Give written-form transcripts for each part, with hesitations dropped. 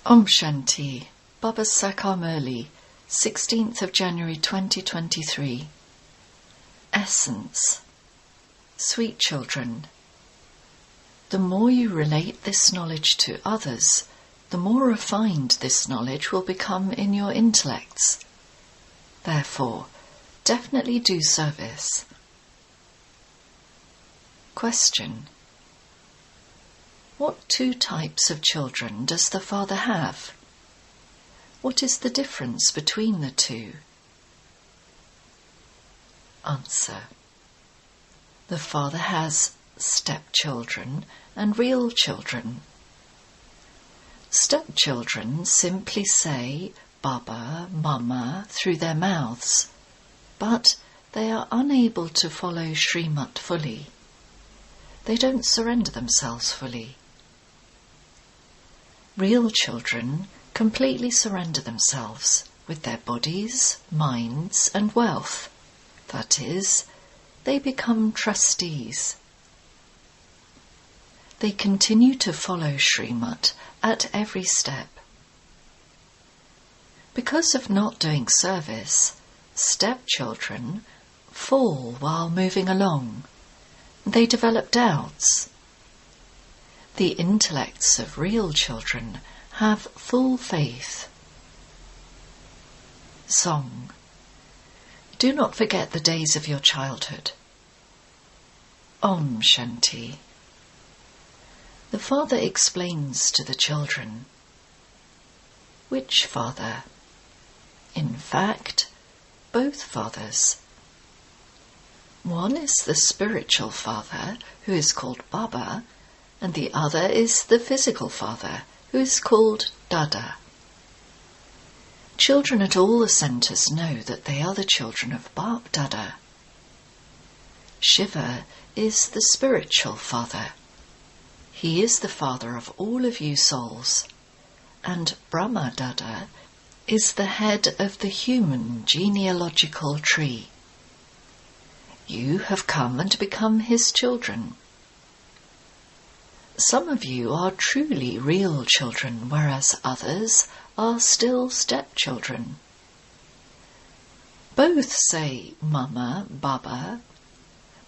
Om Shanti, Baba Sakar Murli, 16th of January 2023. Essence. Sweet children, the more you relate this knowledge to others, the more refined this knowledge will become in your intellects. Therefore, definitely do service. Question. What two types of children does the Father have? What is the difference between the two? Answer. The Father has stepchildren and real children. Stepchildren simply say Baba, Mama through their mouths, but they are unable to follow Srimat fully. They don't surrender themselves fully. Real children completely surrender themselves with their bodies, minds and wealth. That is, they become trustees. They continue to follow Srimat at every step. Because of not doing service, stepchildren fall while moving along. They develop doubts. The intellects of real children have full faith. Song. Do not forget the days of your childhood. Om Shanti. The Father explains to the children. Which Father? In fact, both Fathers. One is the spiritual Father, who is called Baba, and the other is the physical Father, who is called Dada. Children at all the centres know that they are the children of Bap Dada. Shiva is the spiritual Father. He is the Father of all of you souls, and Brahma Dada is the head of the human genealogical tree. You have come and become his children. Some of you are truly real children, whereas others are still stepchildren. Both say Mama, Baba,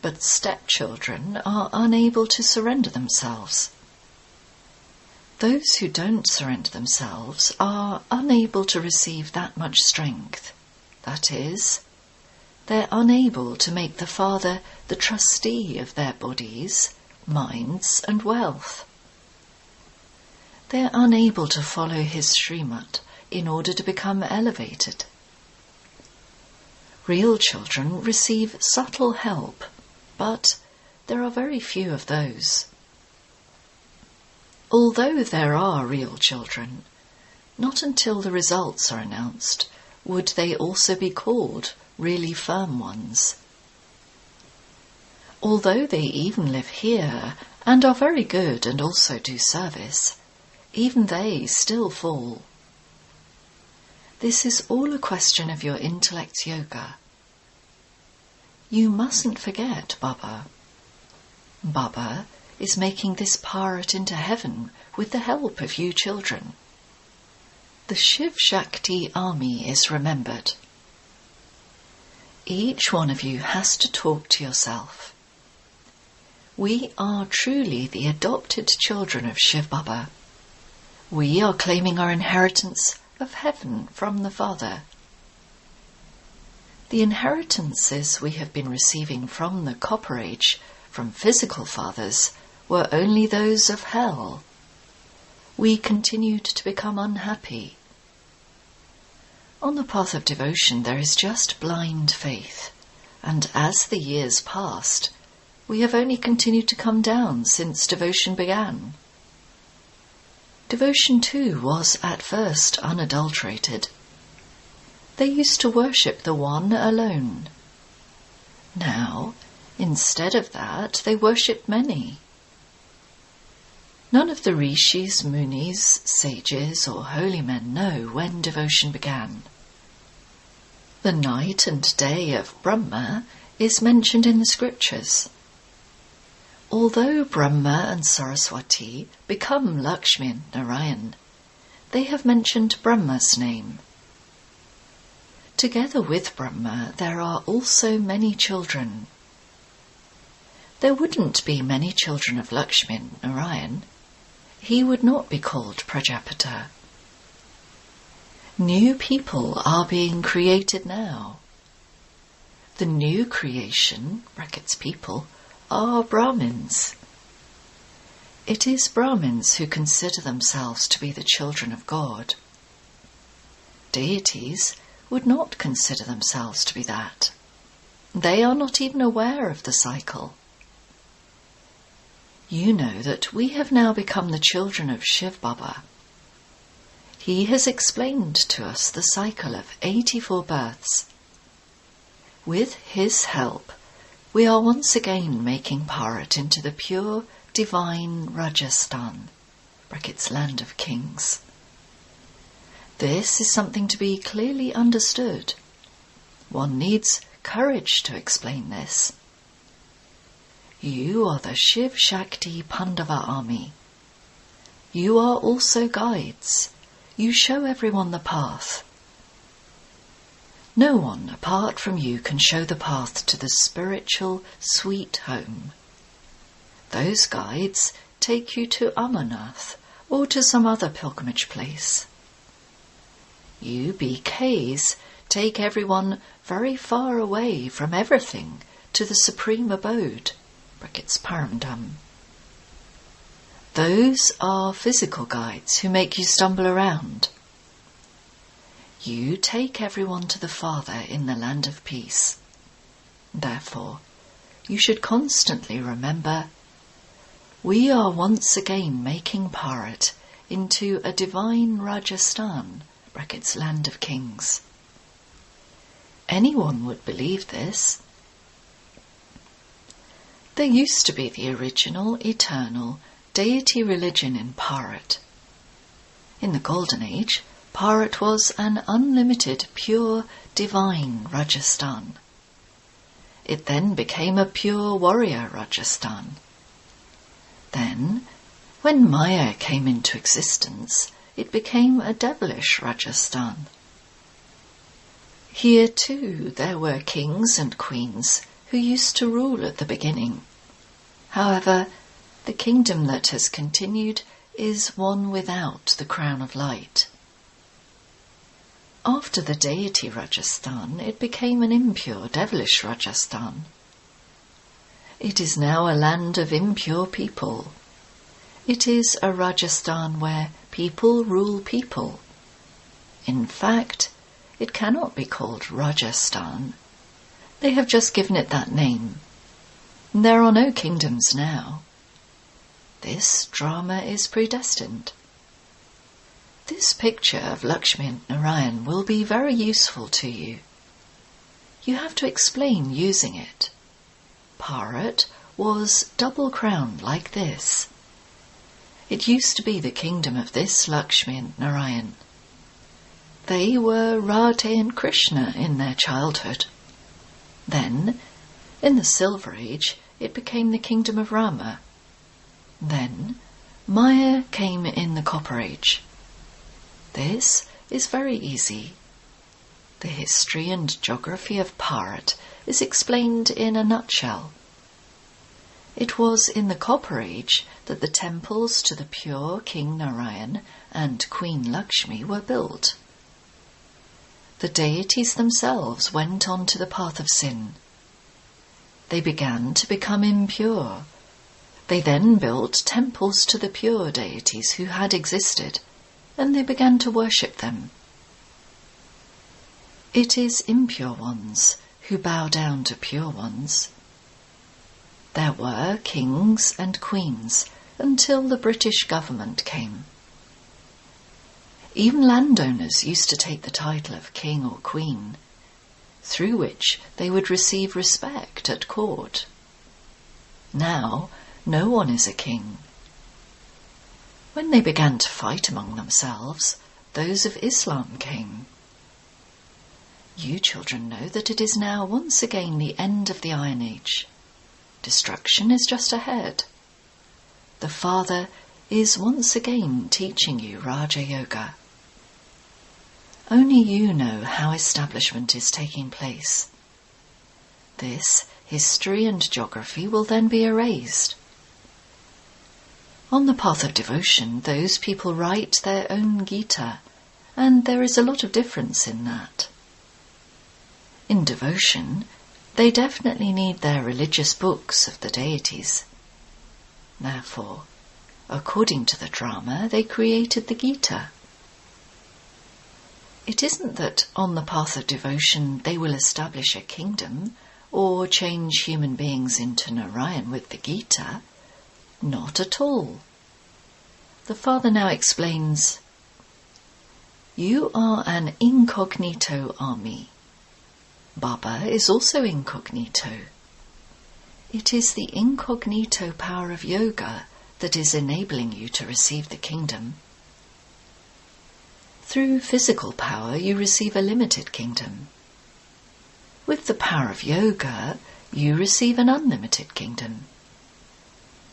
but stepchildren are unable to surrender themselves. Those who don't surrender themselves are unable to receive that much strength. That is, they're unable to make the Father the trustee of their bodies, minds and wealth. They're unable to follow his Srimat in order to become elevated. Real children receive subtle help, but there are very few of those. Although there are real children, not until the results are announced would they also be called really firm ones. Although they even live here and are very good and also do service, even they still fall. This is all a question of your intellect yoga. You mustn't forget Baba. Baba is making this Bharat into heaven with the help of you children. The Shiv Shakti army is remembered. Each one of you has to talk to yourself. We are truly the adopted children of Shiv Baba. We are claiming our inheritance of heaven from the Father. The inheritances we have been receiving from the Copper Age, from physical fathers, were only those of hell. We continued to become unhappy. On the path of devotion there is just blind faith, and as the years passed, we have only continued to come down since devotion began. Devotion too was at first unadulterated. They used to worship the One alone. Now, instead of that, they worship many. None of the rishis, munis, sages or holy men know when devotion began. The night and day of Brahma is mentioned in the scriptures. Although Brahma and Saraswati become Lakshmi and Narayan, they have mentioned Brahma's name. Together with Brahma, there are also many children. There wouldn't be many children of Lakshmi and Narayan. He would not be called Prajapata. New people are being created now. The new creation, brackets people, are Brahmins. It is Brahmins who consider themselves to be the children of God. Deities would not consider themselves to be that. They are not even aware of the cycle. You know that we have now become the children of Shiv Baba. He has explained to us the cycle of 84 births. With his help, we are once again making Bharat into the pure, divine Rajasthan, brackets land of kings. This is something to be clearly understood. One needs courage to explain this. You are the Shiv Shakti Pandava army. You are also guides. You show everyone the path. No one apart from you can show the path to the spiritual sweet home. Those guides take you to Amarnath or to some other pilgrimage place. You BKs take everyone very far away from everything to the supreme abode, brackets Paramdam. Those are physical guides who make you stumble around. You take everyone to the Father in the land of peace. Therefore, you should constantly remember, we are once again making Bharat into a divine Rajasthan, brackets land of kings. Anyone would believe this. There used to be the original, eternal, deity religion in Bharat. In the Golden Age, Bharat was an unlimited, pure, divine Rajasthan. It then became a pure warrior Rajasthan. Then, when Maya came into existence, it became a devilish Rajasthan. Here too there were kings and queens who used to rule at the beginning. However, the kingdom that has continued is one without the crown of light. After the deity Rajasthan, it became an impure, devilish Rajasthan. It is now a land of impure people. It is a Rajasthan where people rule people. In fact, it cannot be called Rajasthan. They have just given it that name. There are no kingdoms now. This drama is predestined. This picture of Lakshmi and Narayan will be very useful to you. You have to explain using it. Bharat was double-crowned like this. It used to be the kingdom of this Lakshmi and Narayan. They were Radha and Krishna in their childhood. Then, in the Silver Age, it became the kingdom of Rama. Then, Maya came in the Copper Age. This is very easy. The history and geography of Bharat is explained in a nutshell. It was in the Copper Age that the temples to the pure King Narayan and Queen Lakshmi were built. The deities themselves went on to the path of sin. They began to become impure. They then built temples to the pure deities who had existed, and they began to worship them. It is impure ones who bow down to pure ones. There were kings and queens until the British government came. Even landowners used to take the title of king or queen, through which they would receive respect at court. Now, no one is a king. When they began to fight among themselves, those of Islam came. You children know that it is now once again the end of the Iron Age. Destruction is just ahead. The Father is once again teaching you Raja Yoga. Only you know how establishment is taking place. This history and geography will then be erased. On the path of devotion, those people write their own Gita, and there is a lot of difference in that. In devotion, they definitely need their religious books of the deities. Therefore, according to the drama, they created the Gita. It isn't that on the path of devotion they will establish a kingdom or change human beings into Narayan with the Gita. Not at all. The father now explains, you are an incognito army. Baba is also incognito. It is the incognito power of yoga that is enabling you to receive the kingdom. Through physical power you receive a limited kingdom. With the power of yoga you receive an unlimited kingdom.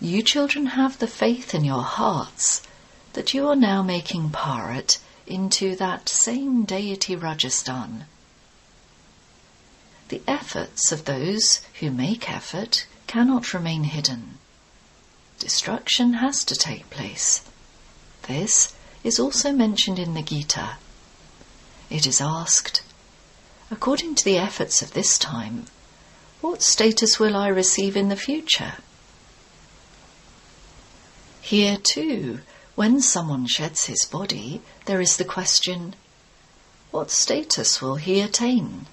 You children have the faith in your hearts that you are now making Bharat into that same deity Rajasthan. The efforts of those who make effort cannot remain hidden. Destruction has to take place. This is also mentioned in the Gita. It is asked, according to the efforts of this time, what status will I receive in the future? Here too, when someone sheds his body, there is the question, what status will he attain?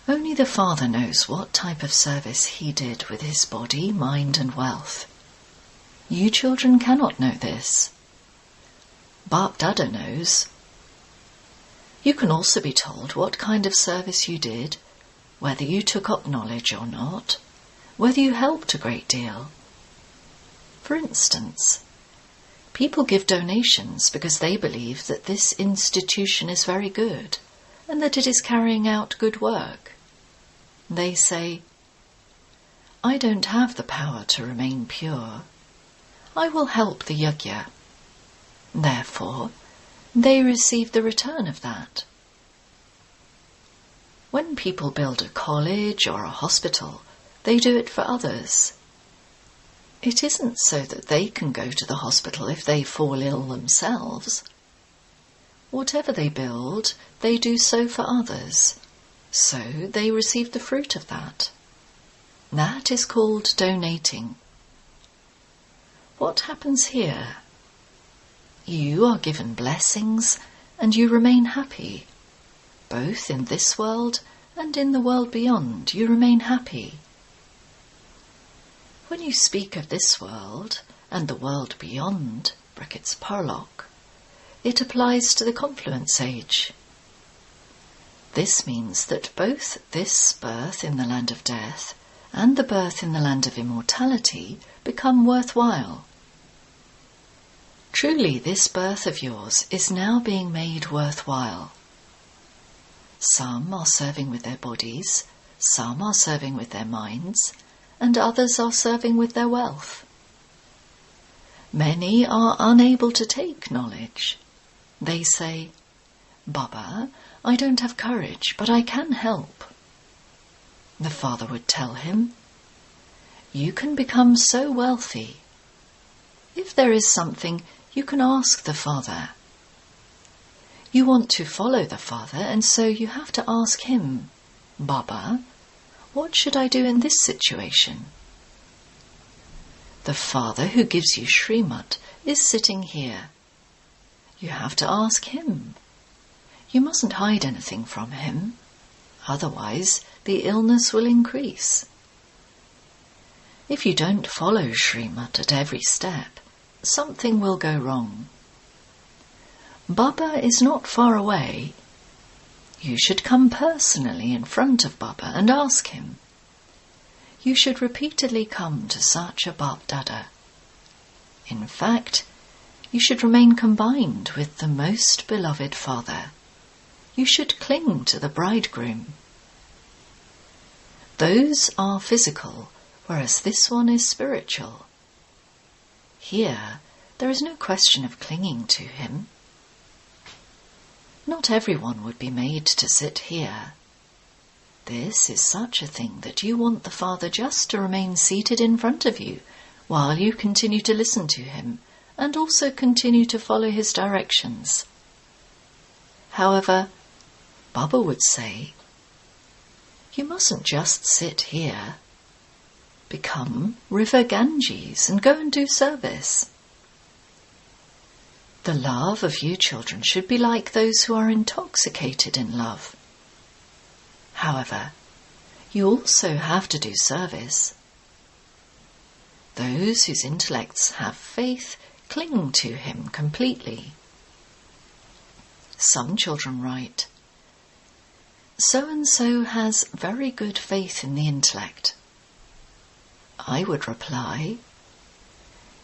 Only the Father knows what type of service he did with his body, mind and wealth. You children cannot know this. Bap Dada knows. You can also be told what kind of service you did, whether you took up knowledge or not, whether you helped a great deal. For instance, people give donations because they believe that this institution is very good and that it is carrying out good work. They say, I don't have the power to remain pure. I will help the yajna. Therefore, they receive the return of that. When people build a college or a hospital, they do it for others. It isn't so that they can go to the hospital if they fall ill themselves. Whatever they build, they do so for others. So they receive the fruit of that. That is called donating. What happens here? You are given blessings and you remain happy. Both in this world and in the world beyond, you remain happy. When you speak of this world and the world beyond, brackets Parlok, it applies to the confluence age. This means that both this birth in the land of death and the birth in the land of immortality become worthwhile. Truly, this birth of yours is now being made worthwhile. Some are serving with their bodies, some are serving with their minds, and others are serving with their wealth. Many are unable to take knowledge. They say, Baba, I don't have courage, but I can help. The father would tell him, you can become so wealthy. If there is something, you can ask the father. You want to follow the father, and so you have to ask him, Baba, what should I do in this situation? The father who gives you Srimad is sitting here. You have to ask him. You mustn't hide anything from him, otherwise the illness will increase. If you don't follow Srimad at every step, something will go wrong. Baba is not far away. You should come personally in front of Baba and ask him. You should repeatedly come to such a Bap Dada. In fact, you should remain combined with the most beloved Father. You should cling to the bridegroom. Those are physical, whereas this one is spiritual. Here, there is no question of clinging to him. Not everyone would be made to sit here. This is such a thing that you want the Father just to remain seated in front of you while you continue to listen to him and also continue to follow his directions. However, Baba would say, you mustn't just sit here. Become River Ganges and go and do service. The love of you children should be like those who are intoxicated in love. However, you also have to do service. Those whose intellects have faith cling to him completely. Some children write, so-and-so has very good faith in the intellect. I would reply,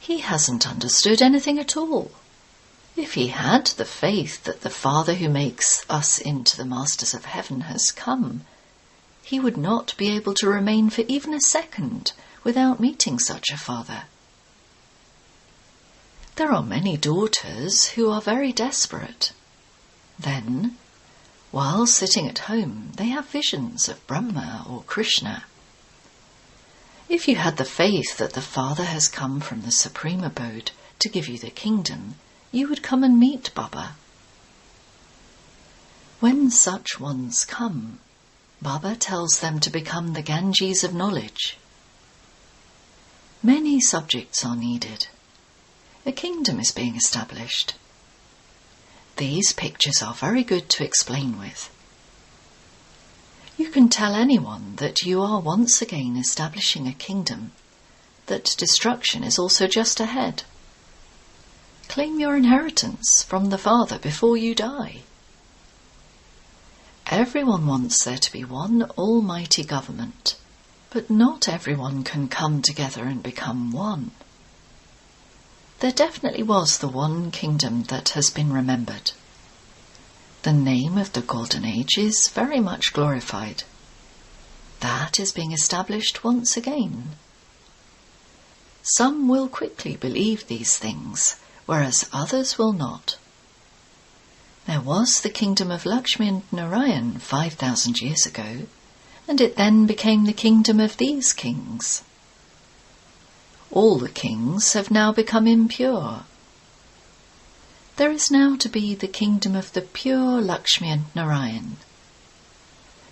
he hasn't understood anything at all. If he had the faith that the Father who makes us into the Masters of Heaven has come, he would not be able to remain for even a second without meeting such a Father. There are many daughters who are very desperate. Then, while sitting at home, they have visions of Brahma or Krishna. If you had the faith that the Father has come from the Supreme Abode to give you the kingdom, you would come and meet Baba. When such ones come, Baba tells them to become the Ganges of knowledge. Many subjects are needed. A kingdom is being established. These pictures are very good to explain with. You can tell anyone that you are once again establishing a kingdom, that destruction is also just ahead. Claim your inheritance from the Father before you die. Everyone wants there to be one almighty government, but not everyone can come together and become one. There definitely was the one kingdom that has been remembered. The name of the Golden Age is very much glorified. That is being established once again. Some will quickly believe these things, whereas others will not. There was the kingdom of Lakshmi and Narayan 5,000 years ago, and it then became the kingdom of these kings. All the kings have now become impure. There is now to be the kingdom of the pure Lakshmi and Narayan.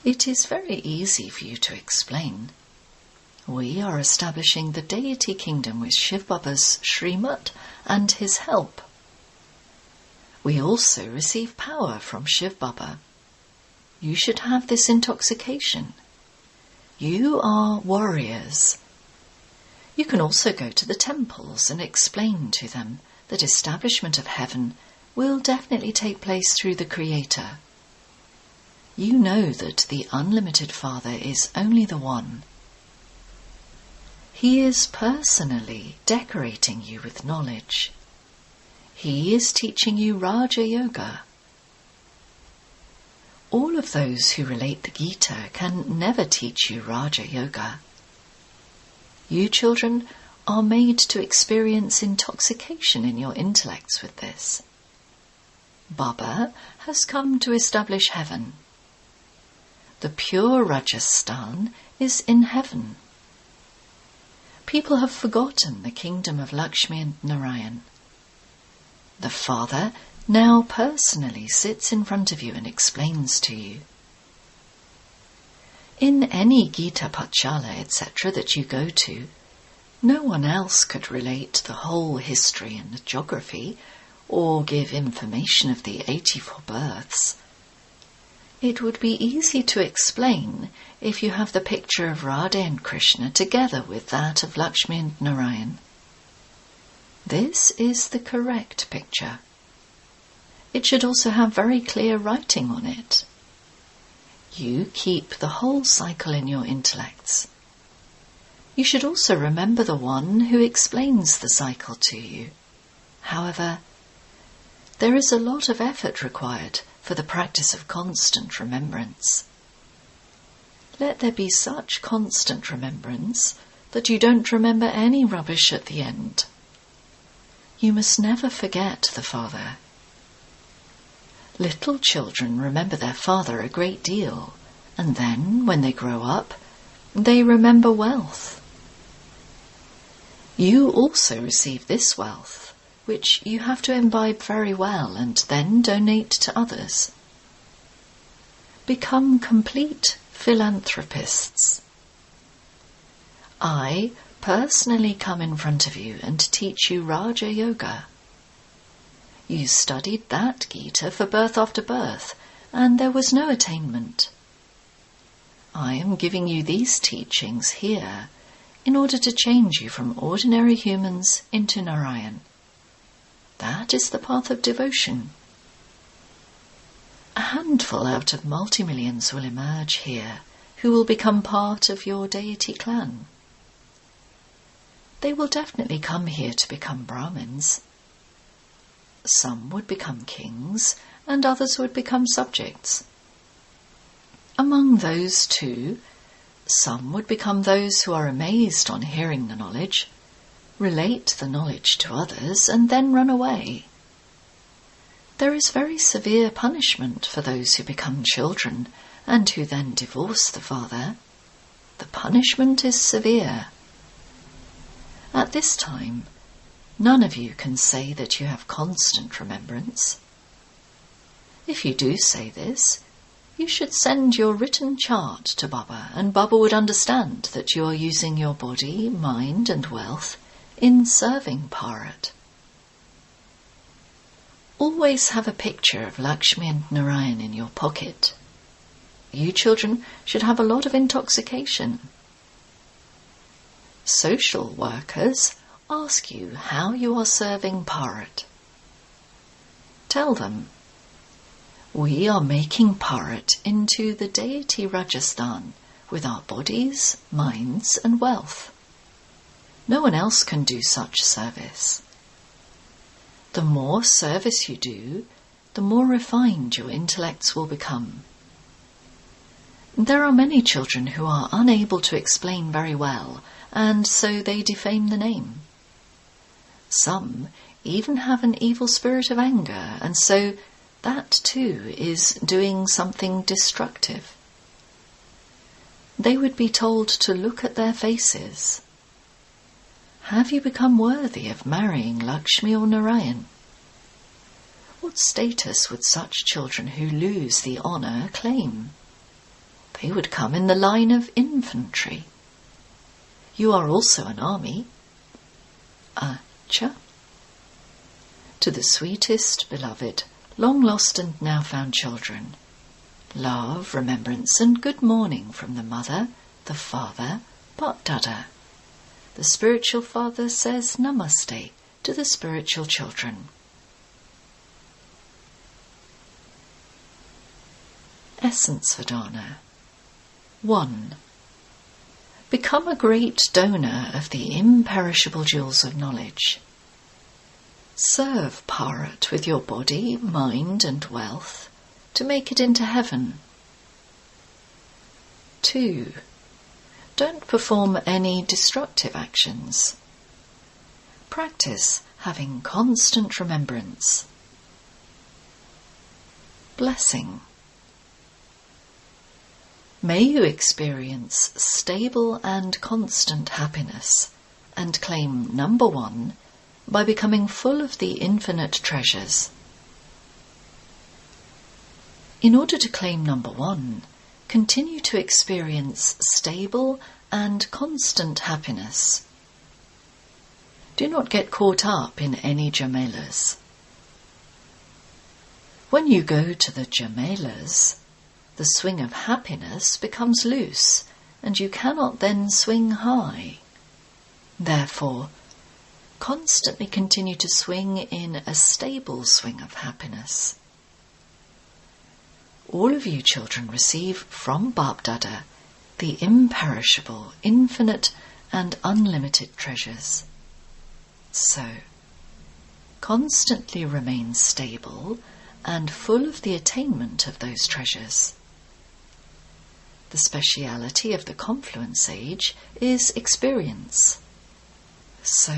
It is very easy for you to explain. We are establishing the deity kingdom with Shiv Baba's Srimat and his help. We also receive power from Shiv Baba. You should have this intoxication. You are warriors. You can also go to the temples and explain to them that establishment of heaven will definitely take place through the Creator. You know that the unlimited Father is only the one. He is personally decorating you with knowledge. He is teaching you Raja Yoga. All of those who relate the Gita can never teach you Raja Yoga. You children are made to experience intoxication in your intellects with this. Baba has come to establish heaven. The pure Rajasthan is in heaven. People have forgotten the kingdom of Lakshmi and Narayan. The Father now personally sits in front of you and explains to you. In any Gita Pathshala, etc. that you go to, no one else could relate the whole history and geography or give information of the 84 births. It would be easy to explain if you have the picture of Radha and Krishna together with that of Lakshmi and Narayan. This is the correct picture. It should also have very clear writing on it. You keep the whole cycle in your intellects. You should also remember the one who explains the cycle to you. However, there is a lot of effort required for the practice of constant remembrance. Let there be such constant remembrance that you don't remember any rubbish at the end. You must never forget the Father. Little children remember their father a great deal, and then, when they grow up, they remember wealth. You also receive this wealth, which you have to imbibe very well and then donate to others. Become complete philanthropists. I personally come in front of you and teach you Raja Yoga. You studied that Gita for birth after birth, and there was no attainment. I am giving you these teachings here in order to change you from ordinary humans into Narayan. That is the path of devotion. A handful out of multi-millions will emerge here who will become part of your deity clan. They will definitely come here to become Brahmins. Some would become kings, and others would become subjects. Among those too, some would become those who are amazed on hearing the knowledge, relate the knowledge to others, and then run away. There is very severe punishment for those who become children and who then divorce the father. The punishment is severe. At this time, none of you can say that you have constant remembrance. If you do say this, you should send your written chart to Baba, and Baba would understand that you are using your body, mind and wealth in serving Bharat. Always have a picture of Lakshmi and Narayan in your pocket. You children should have a lot of intoxication. Social workers ask you how you are serving Bharat. Tell them, we are making Bharat into the deity Rajasthan with our bodies, minds and wealth. No one else can do such service. The more service you do, the more refined your intellects will become. There are many children who are unable to explain very well, and so they defame the name. Some even have an evil spirit of anger, and so that too is doing something destructive. They would be told to look at their faces. Have you become worthy of marrying Lakshmi or Narayan? What status would such children who lose the honour claim? They would come in the line of infantry. You are also an army. Acha. To the sweetest, beloved, long-lost and now-found children, love, remembrance and good morning from the mother, the father, Bap-Dada. The spiritual father says Namaste to the spiritual children. Essence Vedana. 1. Become a great donor of the imperishable jewels of knowledge. Serve Bharat with your body, mind and wealth to make it into heaven. 2. Don't perform any destructive actions. Practice having constant remembrance. Blessing. May you experience stable and constant happiness and claim number 1 by becoming full of the infinite treasures. In order to claim number 1, continue to experience stable and constant happiness. Do not get caught up in any jamelas. When you go to the jamelas, the swing of happiness becomes loose, and you cannot then swing high. Therefore, constantly continue to swing in a stable swing of happiness. All of you children receive from Bap-Dada the imperishable, infinite and unlimited treasures. So, constantly remain stable and full of the attainment of those treasures. The speciality of the confluence age is experience. So,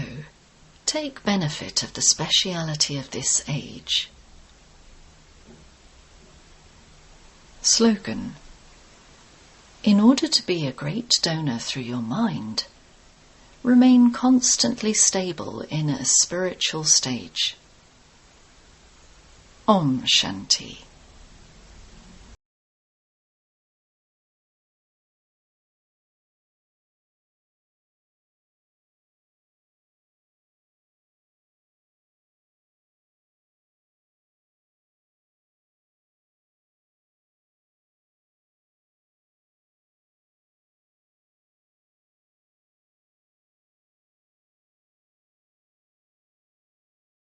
take benefit of the speciality of this age. Slogan: in order to be a great donor through your mind, remain constantly stable in a spiritual stage. Om Shanti.